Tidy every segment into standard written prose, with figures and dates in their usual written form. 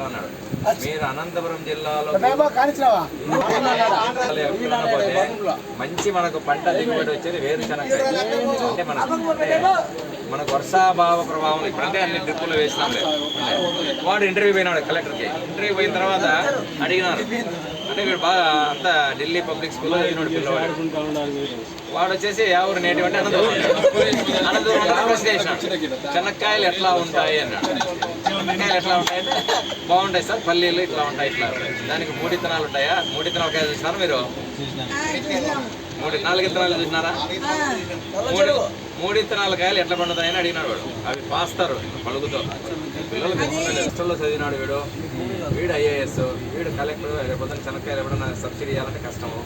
ఇట్లా అన్నాడు. మీరు అనంతపురం జిల్లాలో మంచి మనకు పంట దిగుబడి వచ్చేది వేరుశనగ. అంటే మనకు వర్షాభావ ప్రభావం ఇప్పుడంటే అన్ని డ్రిప్పులు వేసినాంలే. వాడు ఇంటర్వ్యూ పోయినాడు కలెక్టర్కి. ఇంటర్వ్యూ పోయిన తర్వాత అడిగినారు, అంటే వీడు బాగా అంతా ఢిల్లీ పబ్లిక్ స్కూల్లో చదివినాడు పిల్లవాడు. వాడు వచ్చేసి ఎవరు నేటివ్ అంటే అనంతపురం ప్రశ్న చేసినాడు, చెనక్కాయలు ఎట్లా ఉంటాయి అన్నాడు. చెనక్కాయలు ఎట్లా ఉంటాయంటే బాగుంటాయి సార్, పల్లీలు ఇట్లా ఉంటాయి, ఇట్లా దానికి 3 విత్తనాలు ఉంటాయా? 3 విత్తనాలు కాయలు చూసినారా మీరు? 4 విత్తనాలు చూసినారా? 3 విత్తనాల కాయలు ఎట్లా పండుతాయని అడిగినాడు వాడు. అవి పాస్తారు పలుగుతో. పిల్లలు హాస్టల్లో చదివినాడు వీడు ఐఏఎస్, వీడు కలెక్టర్. రేపొద్దున చెనక్కాయలు ఎప్పుడన్నా సబ్సిడీ ఇవ్వాలంటే కష్టము,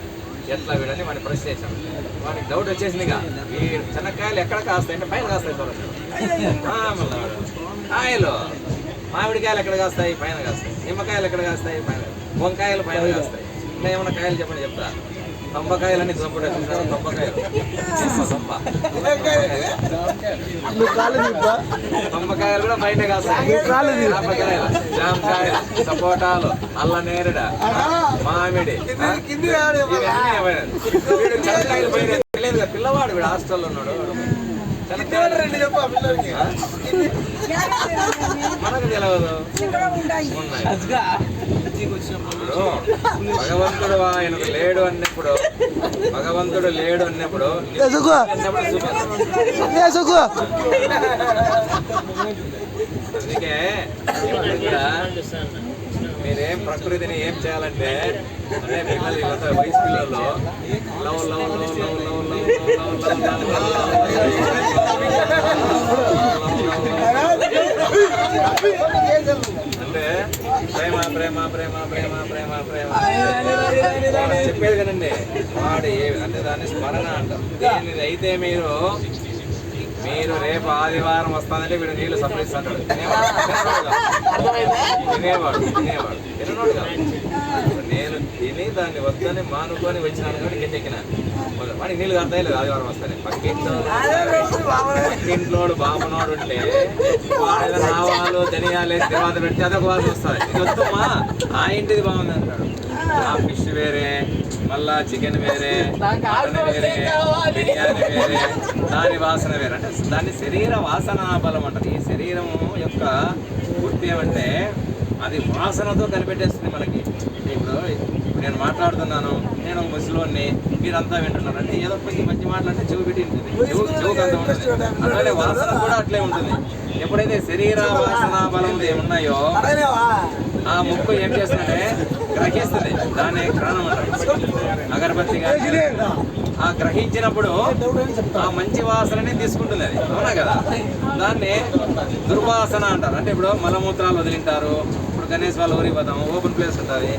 ఎట్లా వీడని వాడిని ప్రశ్న చేశాను. వాడికి డౌట్ వచ్చేసింది, ఇక ఈ చెనక్కాయలు ఎక్కడ కాస్తాయి అంటే పైన కాస్తాయి సార్ అన్నాడు. మళ్ళీ వాడు కాయలు మామిడికాయలు ఎక్కడ కాస్తాయి? పైన కాస్తాయి. నిమ్మకాయలు ఎక్కడ కాస్తాయి? పైన. వంకాయలు పైన కాస్తాయి. ఇంకా ఏమన్నా కాయలు చెప్పండి చెప్తా. తొంబకాయలని చంపుడే చూసారు. తొంబకాయలు కూడా బయట కాస్తాయి. జామకాయలు, సపోటాలు, అల్ల నేరుడ, మామిడి, వీడు చెనక్కాయలు పైన తెలియదు కదా పిల్లవాడు. వీడు హాస్టల్లో ఉన్నాడు. మనకు తెలియదు. భగవంతుడు ఆయనకు లేడు అన్నప్పుడు, భగవంతుడు లేడు అన్నప్పుడు అందుకే మీరేం ప్రకృతిని ఏం చేయాలంటే, అంటే పిల్లలు వీళ్ళతో వయసు పిల్లలు love love love love love love అంటే ప్రేమ ప్రేమ ప్రేమ ప్రేమ ప్రేమ ప్రేమ చెప్పేది కదండి. వాడు అంటే దాన్ని స్మరణ అంటారు. అయితే మీరు రేపు ఆదివారం వస్తానంటే వీడు నీళ్లు సంప్రదిస్తాడు. తినేవాడు తినోడు కాదు. నేను తిని దాన్ని వద్దని మానుకొని వచ్చినాను కాబట్టి కిందెక్కిన వాడికి నీళ్ళు కాస్తాయి లేదు ఆదివారం వస్తానే. పక్కింట్లోడు బాబునోడు ఉంటే వాడు ఆవాలు ధనియాలు తర్వాత పెడితే అదొక వాసన వస్తుంది. ఇది వద్దమ్మా ఆ ఇంటిది బాగుంది అంటాడు. ఆ ఫిష్ వేరే, మళ్ళా చికెన్ వేరే, మటన్ వేరే, బిర్యానీ వేరే, దాని వాసన వేరే. అంటే దాన్ని శరీర వాసన బలం అంటారు. ఈ శరీరం యొక్క గుర్తు ఏమంటే అది వాసనతో కనిపెట్టేస్తుంది మనకి. ఇప్పుడు నేను మాట్లాడుతున్నాను, నేను ముసలోని, మీరంతా వింటున్నారు అంటే ఏదో కొంచెం మంచి మాట్లాడితే చెవు పెట్టి ఉంటుంది, చెవుకు అంత ఉంటుంది. అలానే వాసన కూడా అట్లే ఉంటుంది. ఎప్పుడైతే శరీర వాసన బలం ఏమున్నాయో ఆ ముక్కు ఏం చేస్తుందంటే గ్రహిస్తుంది. దాన్ని గ్రహణం అంటారు. అగరబత్తి ఆ గ్రహించినప్పుడు ఆ మంచి వాసనని తీసుకుంటుంది. అది అవునా కదా? దాన్ని దుర్వాసన అంటారు. అంటే ఇప్పుడు మలమూత్రాలు వదిలింటారు. ఇప్పుడు గణేష్ వాళ్ళు ఊరికి పోతాము, ఓపెన్ ప్లేస్ ఉంటుంది.